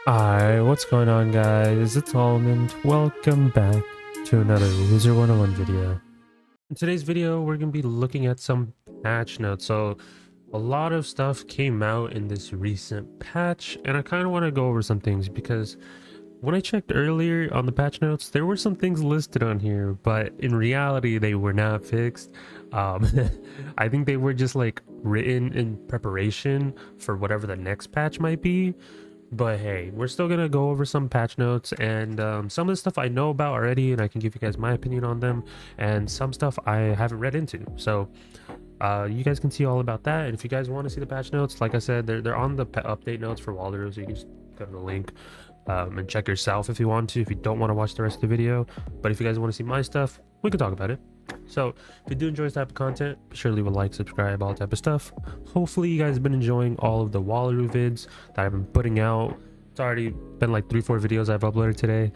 Alright, what's going on guys? It's Almond. Welcome back to another Wizard101 video. In today's video, we're going to be looking at some patch notes. So a lot of stuff came out in this recent patch, and I kind of want to go over some things because when I checked earlier on the patch notes, there were some things listed on here, but in reality, they were not fixed. I think they were just like written in preparation for whatever the next patch might be. But hey, we're still gonna go over some patch notes and some of the stuff I know about already, and I can give you guys my opinion on them, and some stuff I haven't read into. So you guys can see all about that. And if you guys want to see the patch notes, like I said, they're on the update notes for Wallaru, so you can just go to the link and check yourself if you want to, if you don't want to watch the rest of the video. But if you guys want to see my stuff, we can talk about it. So if you do enjoy this type of content, be sure to leave a like, subscribe, all that type of stuff. Hopefully you guys have been enjoying all of the Wallaru vids that I've been putting out. It's already been like 3-4 videos I've uploaded today.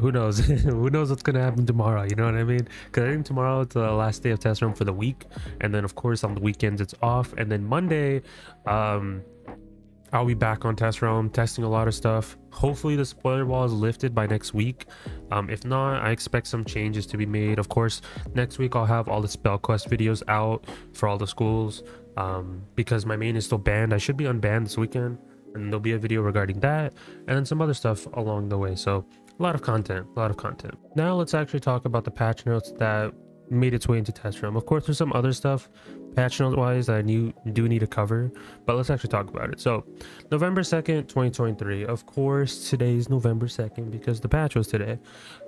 Who knows? Who knows what's gonna happen tomorrow, you know what I mean? Because I think tomorrow it's the last day of test run for the week, and then of course on the weekends it's off, and then Monday I'll be back on test realm testing a lot of stuff. Hopefully the spoiler wall is lifted by next week. If not, I expect some changes to be made. Of course, next week I'll have all the spell quest videos out for all the schools, because my main is still banned. I should be unbanned this weekend, and there'll be a video regarding that, and then some other stuff along the way. So a lot of content. Now let's actually talk about the patch notes that made its way into test realm. Of course, there's some other stuff patch note wise that I do need to cover, but let's actually talk about it. So November 2nd 2023, of course today's November 2nd because the patch was today.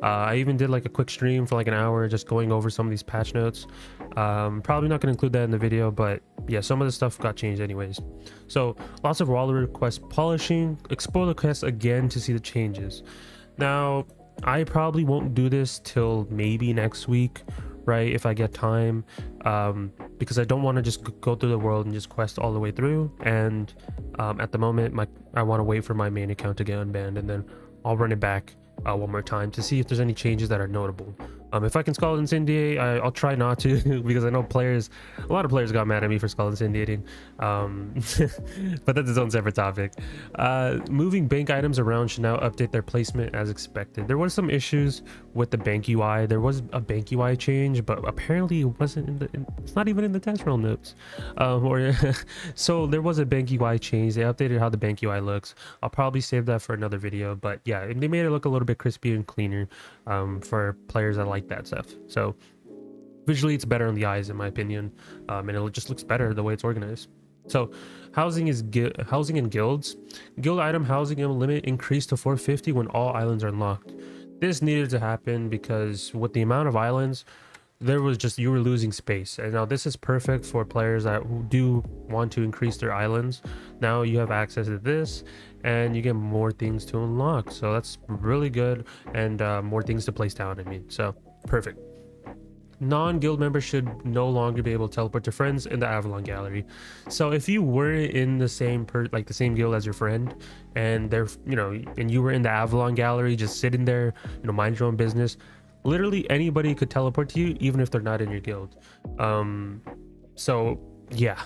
I even did like a quick stream for like an hour just going over some of these patch notes. Probably not going to include that in the video, but yeah, some of the stuff got changed anyways. So lots of Wallaru quest polishing. Explore the quest again to see the changes. Now I probably won't do this till maybe next week, right, if I get time, because I don't want to just go through the world and just quest all the way through. And at the moment I want to wait for my main account to get unbanned, and then I'll run it back one more time to see if there's any changes that are notable. If I can skull incendiate, I'll try not to because I know a lot of players got mad at me for skull incendiating, but that's its own separate topic. Moving bank items around should now update their placement as expected. There was some issues with the bank UI. There was a bank UI change, but apparently it wasn't it's not even in the test realm notes. So there was a bank UI change. They updated how the bank UI looks. I'll probably save that for another video, but yeah, they made it look a little bit crispy and cleaner for players that like that stuff. So visually it's better on the eyes in my opinion, and it just looks better the way it's organized. So housing and guilds. Guild item housing limit increased to 450 when all islands are unlocked. This needed to happen because with the amount of islands, you were losing space. And now this is perfect for players that do want to increase their islands. Now you have access to this and you get more things to unlock, so that's really good, and more things to place down, I mean, so perfect. Non-guild members should no longer be able to teleport to friends in the Avalon gallery. So if you were in the same the same guild as your friend, and and you were in the Avalon gallery just sitting there, mind your own business, literally anybody could teleport to you even if they're not in your guild. So yeah,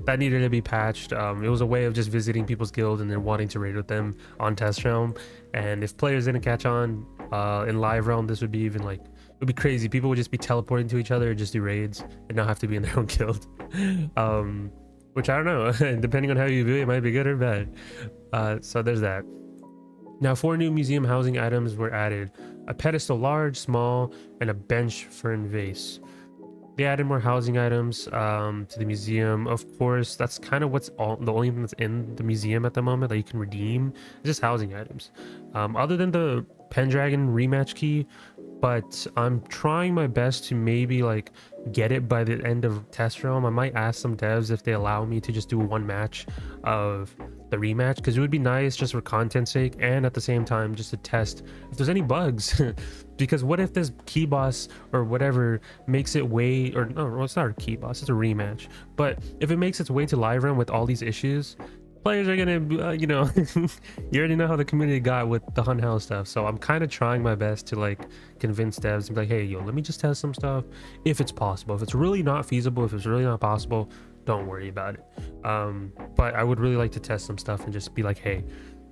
that needed to be patched. It was a way of just visiting people's guild and then wanting to raid with them on test realm, and if players didn't catch on in live realm, this would be even like, it would be crazy. People would just be teleporting to each other and just do raids and not have to be in their own guild. Which I don't know, depending on how you view it, it might be good or bad. So there's that. Now 4 new museum housing items were added: a pedestal large, small, and a bench for an vase. They added more housing items to the museum. Of course, that's kind of the only thing that's in the museum at the moment that you can redeem. It's just housing items. Other than the Pendragon rematch key, but I'm trying my best to maybe like get it by the end of test realm. I might ask some devs if they allow me to just do one match of the rematch, because it would be nice just for content's sake, and at the same time just to test if there's any bugs. Because what if this key boss or whatever makes it way, or no, it's not a key boss, it's a rematch, but if it makes its way to live realm with all these issues, players are gonna you already know how the community got with the hunt hell stuff. So I'm kind of trying my best to like convince devs and be like, hey, yo, let me just test some stuff if it's possible. If it's really not feasible, if it's really not possible, don't worry about it. But I would really like to test some stuff and just be like, hey,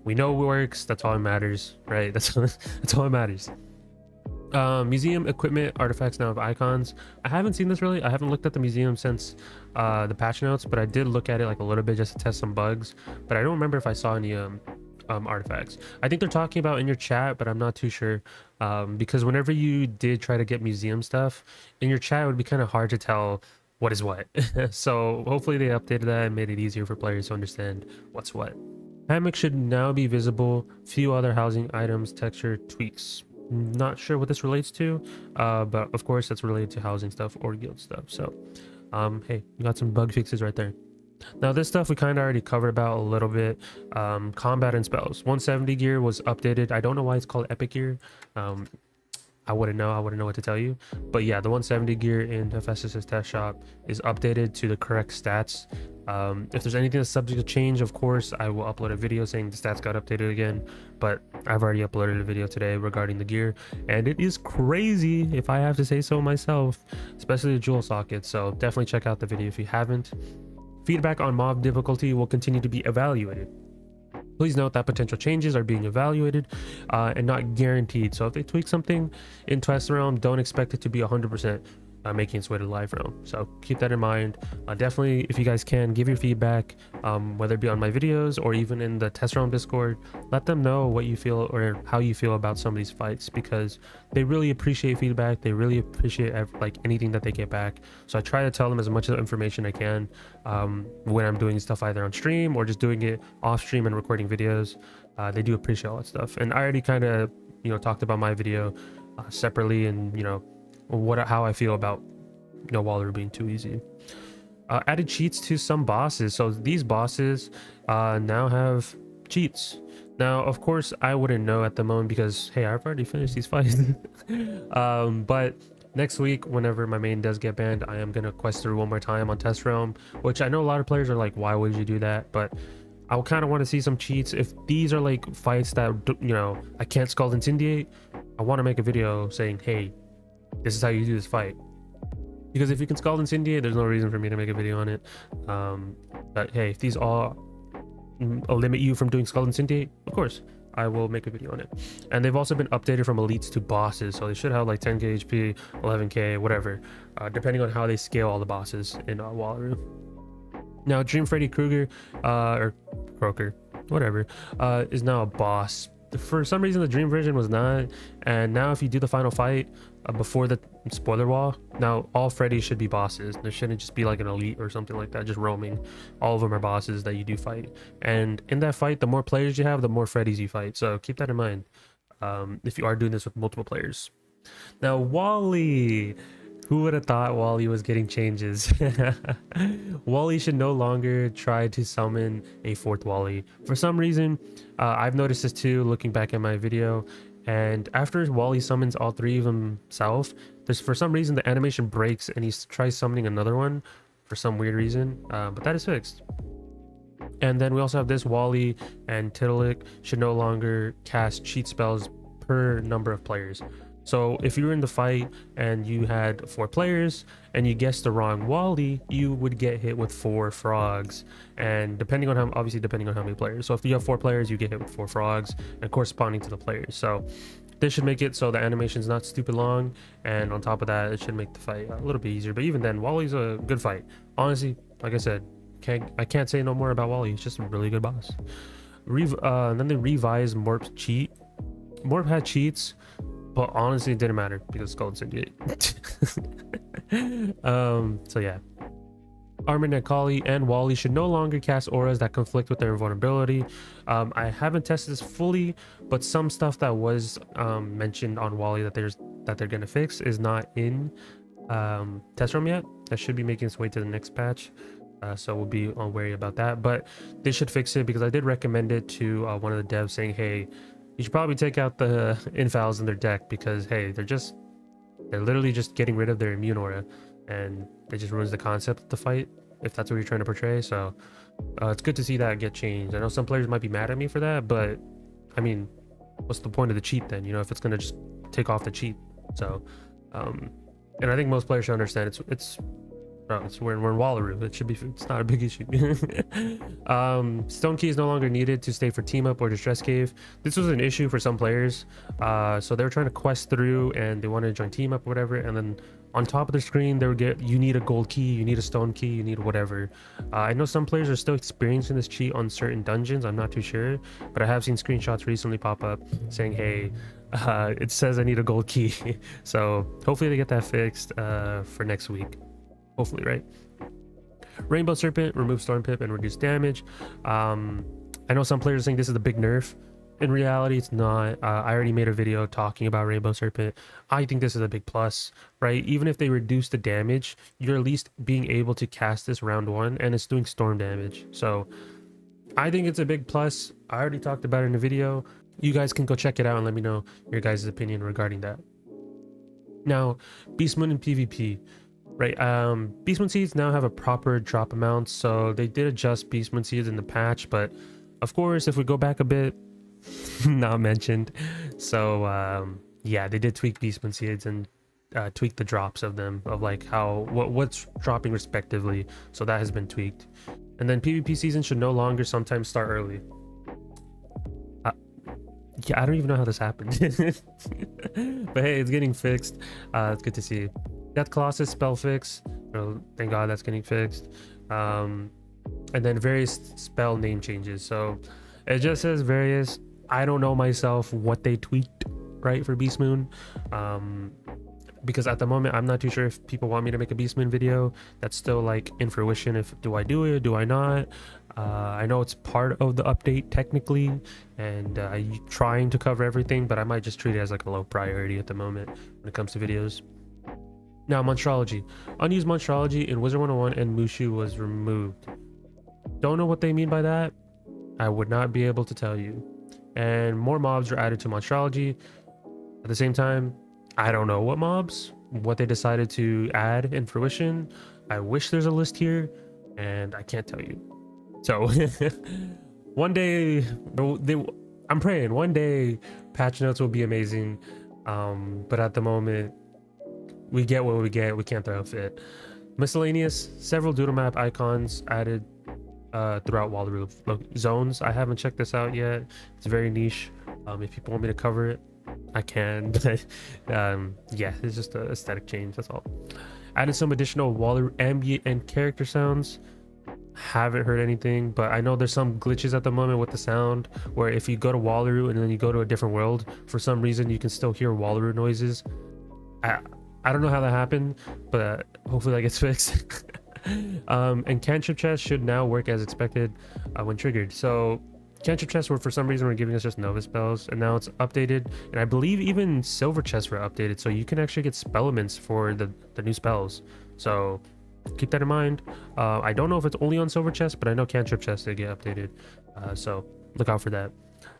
We know it works. That's all that matters, right? That's all that matters. Museum equipment artifacts now have icons. I haven't seen this really. I haven't looked at the museum since the patch notes, but I did look at it like a little bit just to test some bugs. But I don't remember if I saw any artifacts. I think they're talking about in your chat, but I'm not too sure, because whenever you did try to get museum stuff in your chat, it would be kind of hard to tell what is what. So hopefully they updated that and made it easier for players to understand what's what. Hammock should now be visible. Few other housing items, texture tweaks. Not sure what this relates to, but of course that's related to housing stuff or guild stuff. So hey, you got some bug fixes right there. Now this stuff we kind of already covered about a little bit. Combat and spells. 170 gear was updated. I don't know why it's called epic gear. I wouldn't know what to tell you, but yeah, the 170 gear in Hephaestus's test shop is updated to the correct stats. If there's anything that's subject to change, of course I will upload a video saying the stats got updated again, but I've already uploaded a video today regarding the gear, and it is crazy if I have to say so myself, especially the jewel sockets. So definitely check out the video if you haven't. Feedback on mob difficulty will continue to be evaluated. Please note that potential changes are being evaluated and not guaranteed. So if they tweak something in test realm, don't expect it to be 100% making its way to live realm. So keep that in mind. Definitely, if you guys can, give your feedback, whether it be on my videos or even in the test realm Discord. Let them know what you feel or how you feel about some of these fights, because they really appreciate feedback. They really appreciate like anything that they get back. So I try to tell them as much information I can when I'm doing stuff either on stream or just doing it off stream and recording videos. They do appreciate all that stuff, and I already kind of talked about my video separately, and how I feel about Wallaru being too easy. Added cheats to some bosses. So these bosses now have cheats. Now of course I wouldn't know at the moment because hey, I've already finished these fights. But next week, whenever my main does get banned, I am gonna quest through one more time on test realm, which I know a lot of players are like, why would you do that? But I kind of want to see some cheats. If these are like fights that I can't scald incendiate, I want to make a video saying, hey, this is how you do this fight. Because if you can scald incendiate, there's no reason for me to make a video on it. But hey, if these all limit you from doing scald incendiate, of course I will make a video on it. And they've also been updated from elites to bosses, so they should have like 10k HP, 11k, whatever, depending on how they scale all the bosses in Wallaru. Now Dream Freddy Krueger or Croker, whatever, is now a boss. For some reason the dream version was not, and now if you do the final fight before the spoiler wall, now all Freddy's should be bosses. There shouldn't just be like an elite or something like that just roaming. All of them are bosses that you do fight, and in that fight the more players you have, the more Freddy's you fight. So keep that in mind if you are doing this with multiple players. Now Wally, who would have thought Wally was getting changes? Wally should no longer try to summon a fourth Wally. For some reason, I've noticed this too, looking back at my video. And after Wally summons all three of himself, for some reason the animation breaks and he tries summoning another one for some weird reason. But that is fixed. And then we also have this Wally and Titalik should no longer cast cheat spells per number of players. So if you were in the fight and you had 4 players and you guessed the wrong Wally, you would get hit with 4 frogs. And depending on how many players. So if you have 4 players, you get hit with 4 frogs and corresponding to the players. So this should make it so the animation's not stupid long. And on top of that, it should make the fight a little bit easier. But even then, Wally's a good fight. Honestly, like I said, I can't say no more about Wally. He's just a really good boss. Then they revised Morp's cheat. Morp had cheats, but honestly it didn't matter because Skull incendiate. So yeah, Armin and Kali and Wally should no longer cast auras that conflict with their invulnerability. I haven't tested this fully, but some stuff that was mentioned on Wally that they're gonna fix is not in test room yet. That should be making its way to the next patch, so we'll be wary about that. But they should fix it because I did recommend it to one of the devs saying, hey, you should probably take out the infals in their deck because hey, they're literally just getting rid of their immune aura, and it just ruins the concept of the fight if that's what you're trying to portray. So it's good to see that get changed. I know some players might be mad at me for that, but I mean, what's the point of the cheat then, if it's gonna just take off the cheat? So and I think most players should understand it's Bro, we're in Wallaru. It should be. It's not a big issue. Stone key is no longer needed to stay for team up or distress cave. This was an issue for some players. So they were trying to quest through and they wanted to join team up or whatever. And then on top of the screen, they would get, you need a gold key, you need a stone key, you need whatever. I know some players are still experiencing this cheat on certain dungeons. I'm not too sure, but I have seen screenshots recently pop up saying, hey, it says I need a gold key. So hopefully they get that fixed for next week. Hopefully, right? Rainbow Serpent, remove Storm Pip and reduce damage. I know some players think this is the big nerf. In reality, it's not. I already made a video talking about Rainbow Serpent. I think this is a big plus, right? Even if they reduce the damage, you're at least being able to cast this round one, and it's doing storm damage. So I think it's a big plus. I already talked about it in a video. You guys can go check it out and let me know your guys' opinion regarding that. Now, Beast Moon and PvP. Right, Beast Moon seeds now have a proper drop amount, so they did adjust Beast Moon seeds in the patch, but of course, if we go back a bit, not mentioned. So yeah, they did tweak Beast Moon seeds and tweak the drops of them, of like what's dropping respectively. So that has been tweaked. And then PvP season should no longer sometimes start early. Yeah, I don't even know how this happened. But hey, it's getting fixed. It's good to see. Death Colossus spell fix. Oh, thank God that's getting fixed. And then various spell name changes. So it just says various. I don't know myself what they tweaked, right, for Beast Moon. Because at the moment I'm not too sure if people want me to make a Beast Moon video. That's still like in fruition. If do I do it, do I not? I know it's part of the update technically, and I'm trying to cover everything, but I might just treat it as like a low priority at the moment when it comes to videos. Now, Monstrology. Unused Monstrology in Wizard101 and Mushu was removed. Don't know what they mean by that. I would not be able to tell you. And more mobs are added to Monstrology. At the same time, I don't know what mobs, what they decided to add in fruition. I wish there's a list here, and I can't tell you. So, one day, I'm praying, one day patch notes will be amazing. But at the moment, we get what we get. We can't throw a fit. Miscellaneous, several doodle map icons added throughout Wallaru zones. I haven't checked this out yet. It's very niche. If people want me to cover it, I can. But yeah, it's just an aesthetic change. That's all. Added some additional Wallaru ambient and character sounds. Haven't heard anything, but I know there's some glitches at the moment with the sound where if you go to Wallaru and then you go to a different world, for some reason you can still hear Wallaru noises. I don't know how that happened, but hopefully that gets fixed. And cantrip chests should now work as expected when triggered. So cantrip chests were, for some reason, were giving us just Nova spells, and now it's updated. And I believe even silver chests were updated, so you can actually get spell elements for the new spells. So keep that in mind. I don't know if it's only on silver chests, but I know cantrip chests they get updated. So look out for that.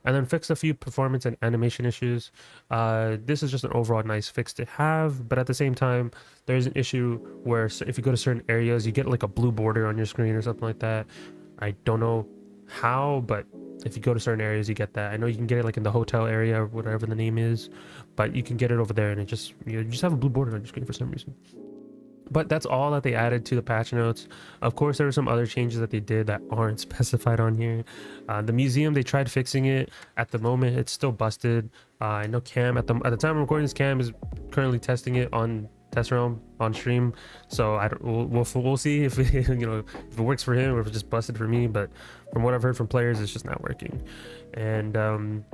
And then fixed a few performance and animation issues. This is just an overall nice fix to have, but at the same time, there's an issue where if you go to certain areas, you get like a blue border on your screen or something like that. I don't know how, but if you go to certain areas, you get that. I know you can get it like in the hotel area or whatever the name is, but you can get it over there, and you just have a blue border on your screen for some reason. But that's all that they added to the patch notes. Of course, there were some other changes that they did that aren't specified on here. The museum, they tried fixing it. At the moment, it's still busted. I know Cam, at the time I'm recording this, Cam is currently testing it on Test Realm on stream. So we'll see if it, if it works for him or if it's just busted for me. But from what I've heard from players, it's just not working. And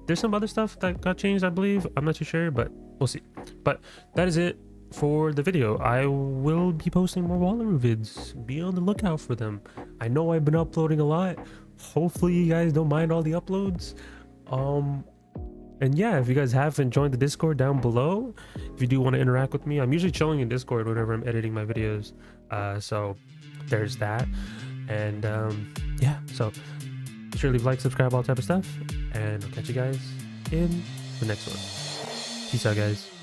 there's some other stuff that got changed, I believe. I'm not too sure, but we'll see. But that is it for the video. I will be posting more Wallaru vids. Be on the lookout for them. I know I've been uploading a lot. Hopefully you guys don't mind all the uploads. And yeah, if you guys haven't joined the Discord down below, if you do want to interact with me, I'm usually chilling in Discord whenever I'm editing my videos. So there's that. And yeah, so be sure to leave a like, subscribe, all type of stuff, and I'll catch you guys in the next one. Peace out, guys.